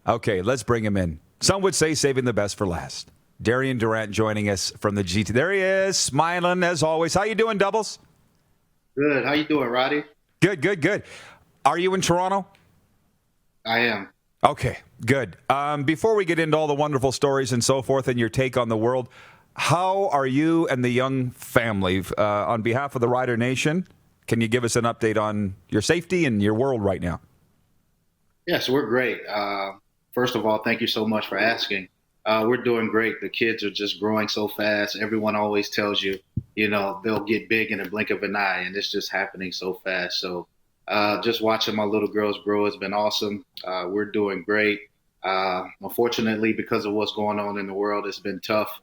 Okay, let's bring him in. Some would say saving the best for last. Darian Durant joining us from the GT. There he is, smiling as always. How you doing, Doubles? Good. How you doing, Roddy? Good. Are you in Toronto? I am. Okay, good. Before we get into all the wonderful stories and so forth and your take on the world, how are you and the young family? On behalf of the Rider Nation, can you give us an update on your safety and your world right now? Yes, we're great. First of all, thank you so much for asking. We're doing great. The kids are just growing so fast. Everyone always tells you, they'll get big in the blink of an eye, and it's just happening so fast. So just watching my little girls grow has been awesome. We're doing great. Unfortunately, because of what's going on in the world, it's been tough,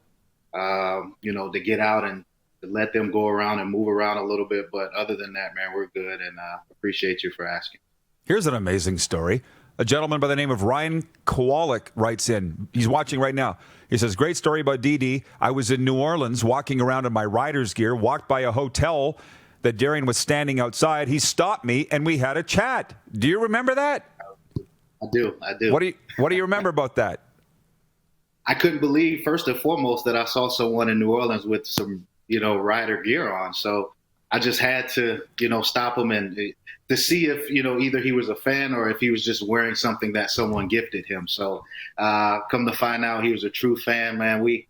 to get out and to let them go around and move around a little bit. But other than that, man, we're good, and appreciate you for asking. Here's an amazing story. A gentleman by the name of Ryan Kowalik writes in. He's watching right now. He says, great story about DD. I was in New Orleans walking around in my Riders gear, walked by a hotel that Darian was standing outside. He stopped me, and we had a chat. Do you remember that? I do. What do you remember about that? I couldn't believe, first and foremost, that I saw someone in New Orleans with some, Rider gear on. So I just had to, stop him and to see if, either he was a fan or if he was just wearing something that someone gifted him. So come to find out he was a true fan, man. We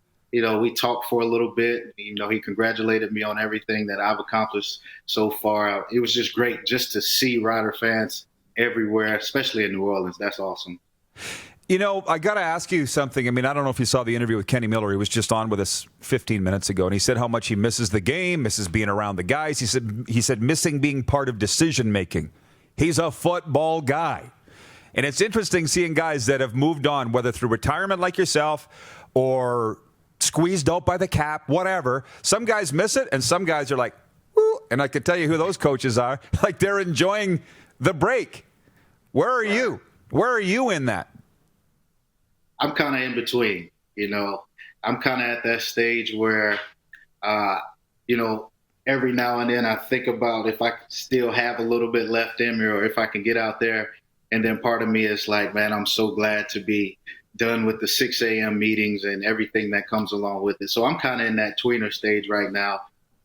talked for a little bit. He congratulated me on everything that I've accomplished so far. It was just great just to see Rider fans everywhere, especially in New Orleans. That's awesome. I got to ask you something. I mean, I don't know if you saw the interview with Kenny Miller. He was just on with us 15 minutes ago, and he said how much he misses the game, misses being around the guys. He said missing being part of decision-making. He's a football guy. And it's interesting seeing guys that have moved on, whether through retirement like yourself or squeezed out by the cap, whatever. Some guys miss it, and some guys are like, woo, and I could tell you who those coaches are. Like they're enjoying the break. Where are you? Where are you in that? I'm kind of in between, I'm kind of at that stage where, every now and then I think about if I still have a little bit left in me or if I can get out there. And then part of me is like, man, I'm so glad to be done with the 6 a.m. meetings and everything that comes along with it. So I'm kind of in that tweener stage right now.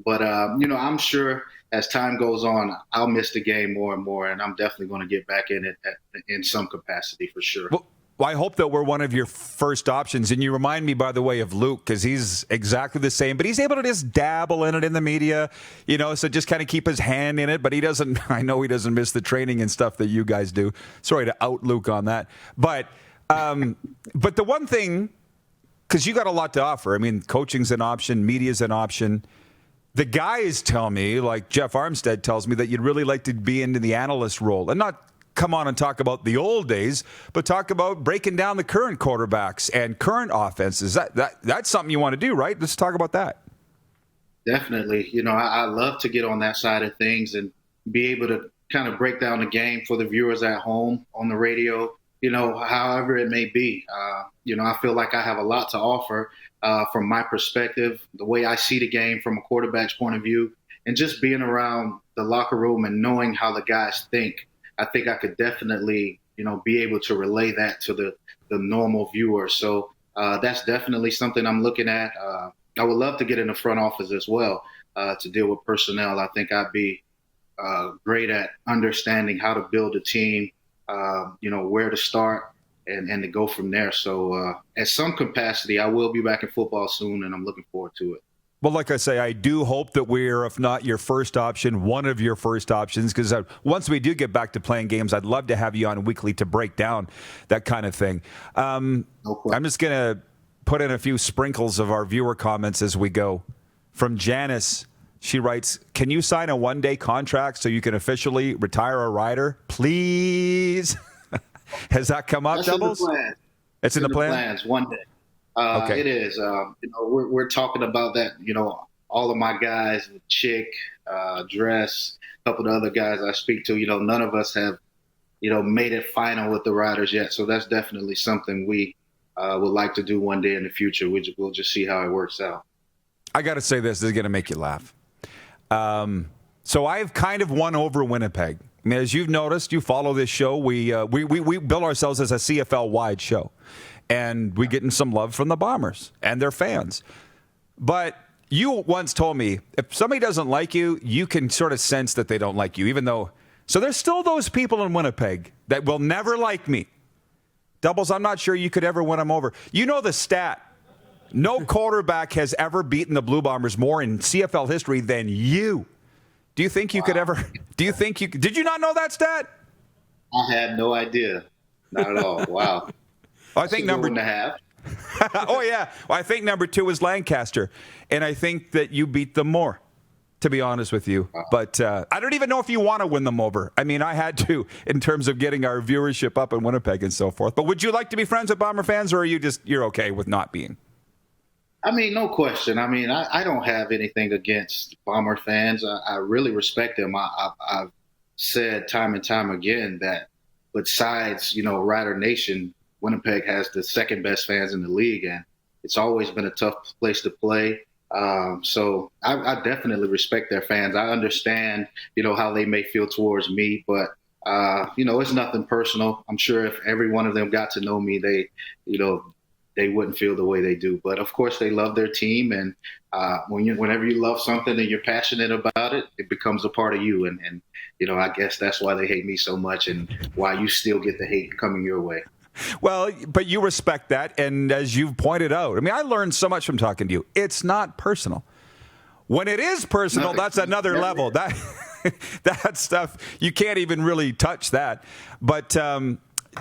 But, I'm sure as time goes on, I'll miss the game more and more. And I'm definitely going to get back in it in some capacity for sure. Well, I hope that we're one of your first options. And you remind me, by the way, of Luke, because he's exactly the same. But he's able to just dabble in it in the media, so just kind of keep his hand in it. But I know he doesn't miss the training and stuff that you guys do. Sorry to out Luke on that. But the one thing, because you got a lot to offer. I mean, coaching's an option, media's an option. The guys tell me, like Jeff Armstead tells me, that you'd really like to be into the analyst role. And not come on and talk about the old days, but talk about breaking down the current quarterbacks and current offenses. That's something you want to do, right? Let's talk about that. Definitely. I love to get on that side of things and be able to kind of break down the game for the viewers at home on the radio, however it may be. I feel like I have a lot to offer from my perspective, the way I see the game from a quarterback's point of view, and just being around the locker room and knowing how the guys think. I think I could definitely, be able to relay that to the normal viewer. So that's definitely something I'm looking at. I would love to get in the front office as well to deal with personnel. I think I'd be great at understanding how to build a team, where to start and to go from there. So at some capacity, I will be back in football soon, and I'm looking forward to it. Well, like I say, I do hope that we're, if not your first option, one of your first options, because once we do get back to playing games, I'd love to have you on weekly to break down that kind of thing. I'm just going to put in a few sprinkles of our viewer comments as we go. From Janice, she writes, can you sign a one-day contract so you can officially retire a Rider? Please. Has that come up, Doubles? In the plan. It's in the plan? Plans, one day. Okay. It is. We're talking about that. All of my guys, Chick, Dress, a couple of the other guys I speak to. None of us have, made it final with the Riders yet. So that's definitely something we would like to do one day in the future. We'll just see how it works out. I got to say this is going to make you laugh. So I've kind of won over Winnipeg. I mean, as you've noticed, you follow this show. We bill ourselves as a CFL-wide show, and we're getting some love from the Bombers and their fans. But you once told me if somebody doesn't like you, you can sort of sense that they don't like you, even though. So there's still those people in Winnipeg that will never like me. Doubles, I'm not sure you could ever win them over. You know the stat. No quarterback has ever beaten the Blue Bombers more in CFL history than you. Do you think you could ever? Did you not know that stat? I had no idea. Not at all. Wow. I think number 1.5. Oh, yeah. Well, I think number 2 was Lancaster. And I think that you beat them more, to be honest with you. But I don't even know if you want to win them over. I mean, I had to in terms of getting our viewership up in Winnipeg and so forth. But would you like to be friends with Bomber fans, or are you're okay with not being? I mean, no question. I mean, I don't have anything against Bomber fans. I really respect them. I've said time and time again that besides, Rider Nation, Winnipeg has the second best fans in the league, and it's always been a tough place to play. So I definitely respect their fans. I understand, how they may feel towards me, but, it's nothing personal. I'm sure if every one of them got to know me, they wouldn't feel the way they do. But of course, they love their team, and whenever you love something and you're passionate about it, it becomes a part of you. And I guess that's why they hate me so much, and why you still get the hate coming your way. Well, but you respect that, and as you've pointed out, I mean, I learned so much from talking to you. It's not personal. When it is personal, that's another level. That stuff, you can't even really touch that. But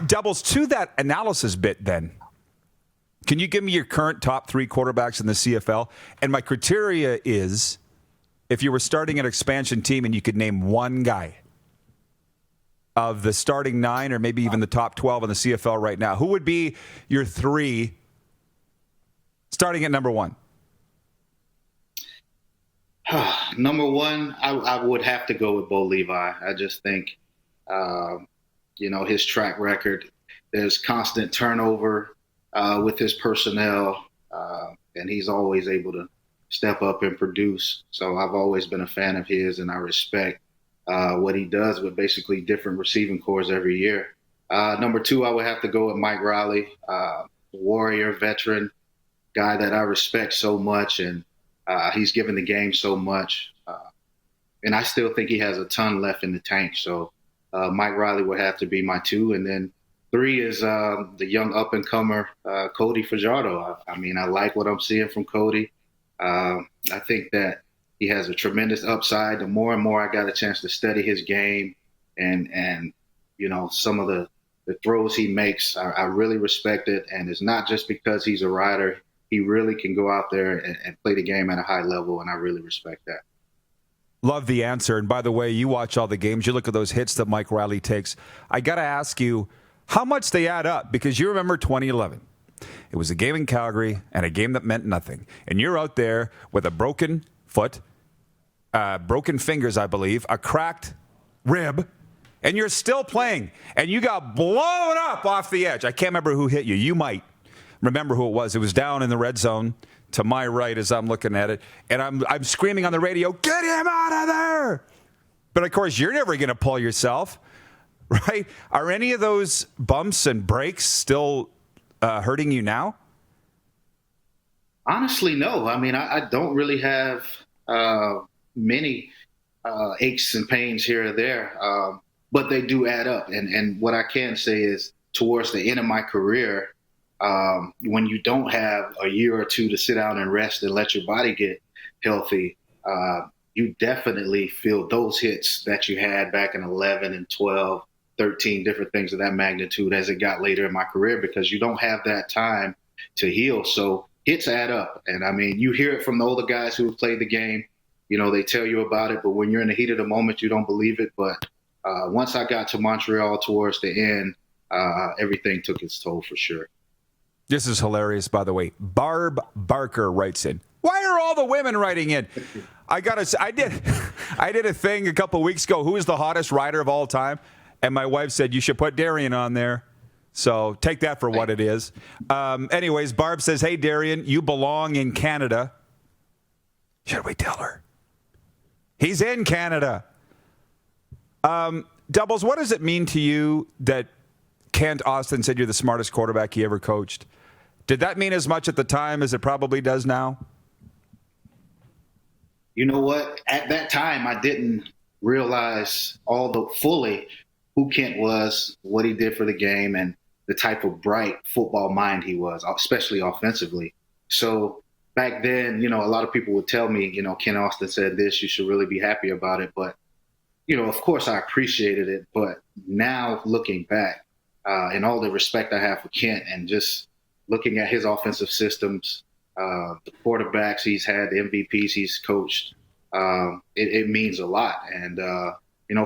Doubles, to that analysis bit then, can you give me your current top 3 quarterbacks in the CFL? And my criteria is, if you were starting an expansion team and you could name one guy of the starting 9 or maybe even the top 12 in the CFL right now, who would be your 3 starting at number 1? Number 1, I would have to go with Bo Levi. I just think, his track record, there's constant turnover with his personnel, and he's always able to step up and produce. So I've always been a fan of his, and I respect what he does with basically different receiving cores every year. Number 2, I would have to go with Mike Riley, warrior, veteran, guy that I respect so much, and he's given the game so much. And I still think he has a ton left in the tank. So Mike Riley would have to be my 2. And then 3 is the young up-and-comer, Cody Fajardo. I mean, I like what I'm seeing from Cody. I think that he has a tremendous upside. The more and more I got a chance to study his game and some of the throws he makes, I really respect it. And it's not just because he's a rider. He really can go out there and play the game at a high level, and I really respect that. Love the answer. And by the way, you watch all the games. You look at those hits that Mike Riley takes. I got to ask you how much they add up, because you remember 2011. It was a game in Calgary and a game that meant nothing. And you're out there with a broken foot, broken fingers, I believe, a cracked rib, and you're still playing. And you got blown up off the edge. I can't remember who hit you. You might remember who it was. It was down in the red zone to my right as I'm looking at it. And I'm screaming on the radio, "Get him out of there!" But, of course, you're never going to pull yourself, right? Are any of those bumps and breaks still hurting you now? Honestly, no. I mean, I don't really have many aches and pains here or there, but they do add up. And what I can say is towards the end of my career, when you don't have a year or 2 to sit down and rest and let your body get healthy, you definitely feel those hits that you had back in 11 and 12, 13, different things of that magnitude as it got later in my career, because you don't have that time to heal. So hits add up. And I mean, you hear it from the older guys who have played the game. They tell you about it, but when you're in the heat of the moment, you don't believe it. But once I got to Montreal towards the end, everything took its toll for sure. This is hilarious, by the way. Barb Barker writes in, "Why are all the women writing in?" I did a thing a couple weeks ago. Who is the hottest rider of all time? And my wife said, you should put Darian on there. So take that for what it is. Anyways, Barb says, "Hey, Darian, you belong in Canada." Should we tell her? He's in Canada. Doubles, what does it mean to you that Kent Austin said you're the smartest quarterback he ever coached? Did that mean as much at the time as it probably does now? You know what? At that time, I didn't realize fully who Kent was, what he did for the game, and the type of bright football mind he was, especially offensively. So back then, a lot of people would tell me, Kent Austin said this, you should really be happy about it. But, of course I appreciated it. But now looking back, and all the respect I have for Kent and just looking at his offensive systems, the quarterbacks he's had, the MVPs he's coached, it means a lot. And,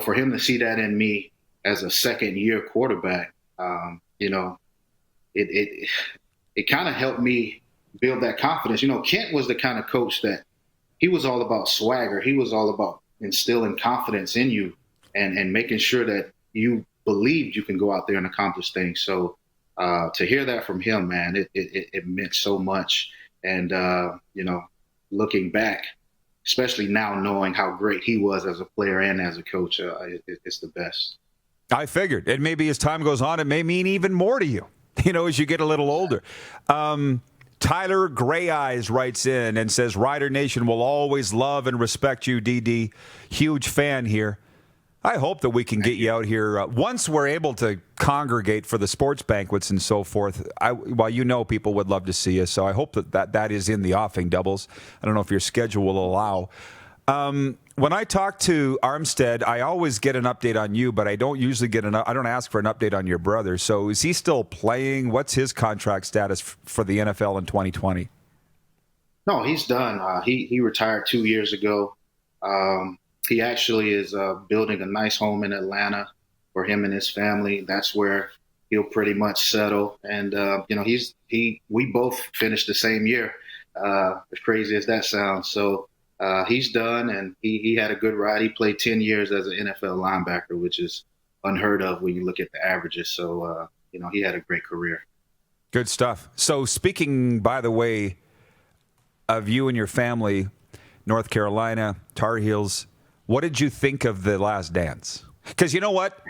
for him to see that in me as a second-year quarterback, it kind of helped me build that confidence. Kent was the kind of coach that he was all about swagger. He was all about instilling confidence in you and making sure that you believed you can go out there and accomplish things. So to hear that from him, man, it meant so much. And, looking back, especially now knowing how great he was as a player and as a coach, it's the best. I figured. And maybe as time goes on, it may mean even more to you, as you get a little older. Tyler Gray Eyes writes in and says, Rider Nation will always love and respect you, DD. Huge fan here. I hope that we can get you out here once we're able to congregate for the sports banquets and so forth. People would love to see you, so I hope that is in the offing, Doubles. I don't know if your schedule will allow. When I talk to Armstead, I always get an update on you, but I don't usually I don't ask for an update on your brother. So is he still playing? What's his contract status for the NFL in 2020? No, he's done. He retired 2 years ago. He actually is building a nice home in Atlanta for him and his family. That's where he'll pretty much settle. And we both finished the same year, as crazy as that sounds. So he's done, and he had a good ride. He played 10 years as an NFL linebacker, which is unheard of when you look at the averages. So he had a great career. Good stuff. So speaking, by the way, of you and your family, North Carolina, Tar Heels, what did you think of The Last Dance? Because you know what?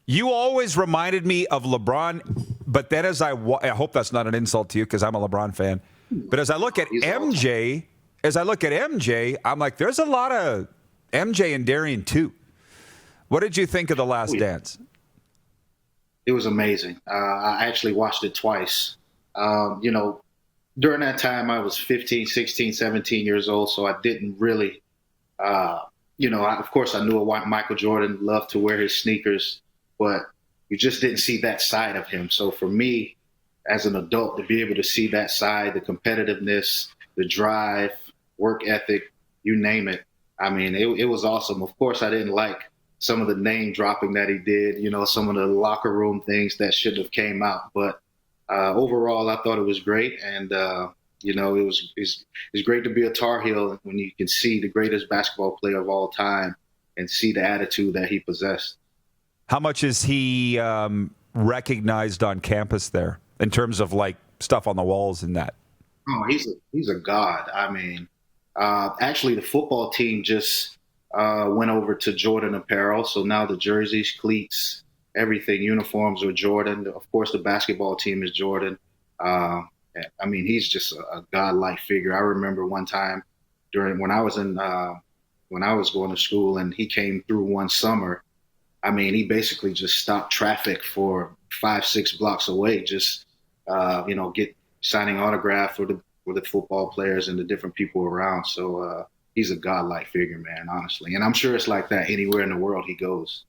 You always reminded me of LeBron, but then I hope that's not an insult to you because I'm a LeBron fan. But as I look at MJ, I'm like, there's a lot of MJ and Darian too. What did you think of The Last Dance? It was amazing. I actually watched it twice. During that time, I was 15, 16, 17 years old, so I didn't really of course, I knew what Michael Jordan loved to wear his sneakers, but you just didn't see that side of him. So for me, as an adult, to be able to see that side, the competitiveness, the drive, work ethic, you name it. I mean, it was awesome. Of course, I didn't like some of the name dropping that he did, some of the locker room things that should have came out. But overall, I thought it was great. And, it's great to be a Tar Heel when you can see the greatest basketball player of all time and see the attitude that he possessed. How much is he recognized on campus there in terms of like stuff on the walls and that? Oh, he's a god. I mean, actually, the football team just went over to Jordan apparel, so now the jerseys, cleats, everything, uniforms are Jordan. Of course, the basketball team is Jordan. I mean, he's just a godlike figure. I remember one time when I was going to school and he came through one summer. I mean, he basically just stopped traffic for 5-6 blocks away, just signing autographs for the football players and the different people around. So he's a godlike figure, man, honestly. And I'm sure it's like that anywhere in the world he goes.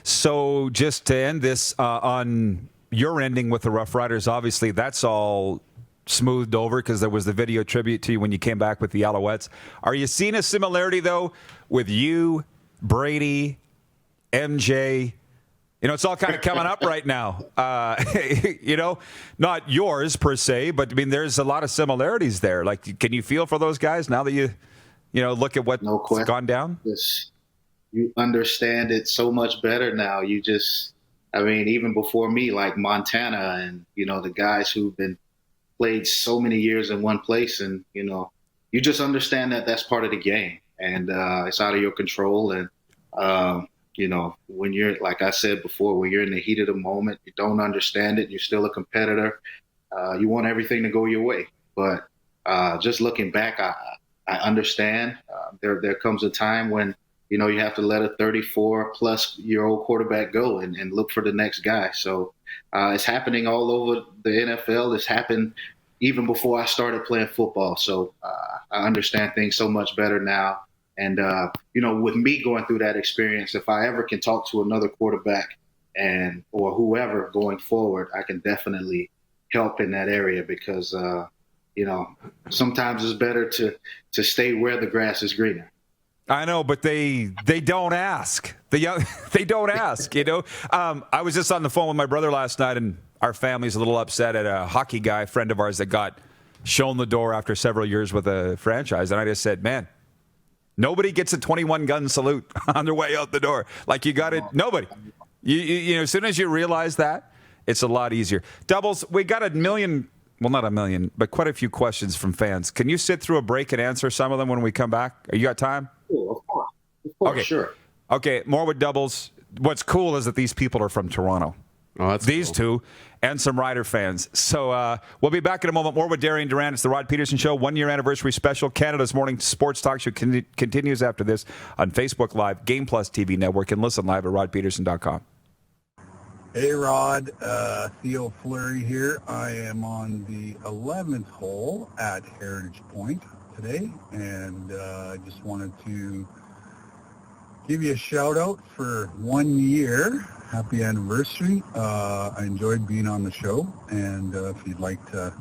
So just to end this on your ending with the Rough Riders, obviously that's all smoothed over because there was the video tribute to you when you came back with the Alouettes. Are you seeing a similarity, though, with you, Brady, MJ? It's all kind of coming up right now. Not yours per se, but I mean, there's a lot of similarities there. Like, can you feel for those guys now that you look at what's gone down? Yes. You understand it so much better now. Even before me, like Montana and, the guys who've been played so many years in one place, and, you just understand that that's part of the game and it's out of your control. And, when you're, like I said before, when you're in the heat of the moment, you don't understand it. You're still a competitor. You want everything to go your way. But just looking back, I understand. There comes a time when, you have to let a 34-plus-year-old quarterback go and look for the next guy. So it's happening all over the NFL. It's happened even before I started playing football. So I understand things so much better now. And, with me going through that experience, if I ever can talk to another quarterback or whoever going forward, I can definitely help in that area because, sometimes it's better to stay where the grass is greener. I know, but they don't ask. They don't ask, I was just on the phone with my brother last night, and our family's a little upset at a hockey guy, friend of ours, that got shown the door after several years with a franchise. And I just said, man, nobody gets a 21-gun salute on their way out the door. Like, you got it. Nobody. You as soon as you realize that, it's a lot easier. Doubles, we got a million, well, not a million, but quite a few questions from fans. Can you sit through a break and answer some of them when we come back? You got time? Cool, of course. Okay. Sure. Okay, more with doubles. What's cool is that these people are from Toronto. Oh, that's these cool. two, and some Rider fans. So we'll be back in a moment. More with Darian Durant. It's the Rod Pedersen Show, 1-year anniversary special. Canada's morning sports talk show continues after this on Facebook Live, Game Plus TV Network, and listen live at rodpedersen.com. Hey, Rod. Theo Fleury here. I am on the 11th hole at Heritage Point today, and I just wanted to give you a shout-out for 1 year. Happy anniversary. I enjoyed being on the show, and if you'd like to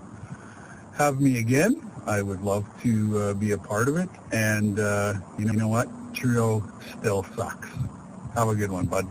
have me again, I would love to be a part of it. And you know what? Trio still sucks. Have a good one, bud.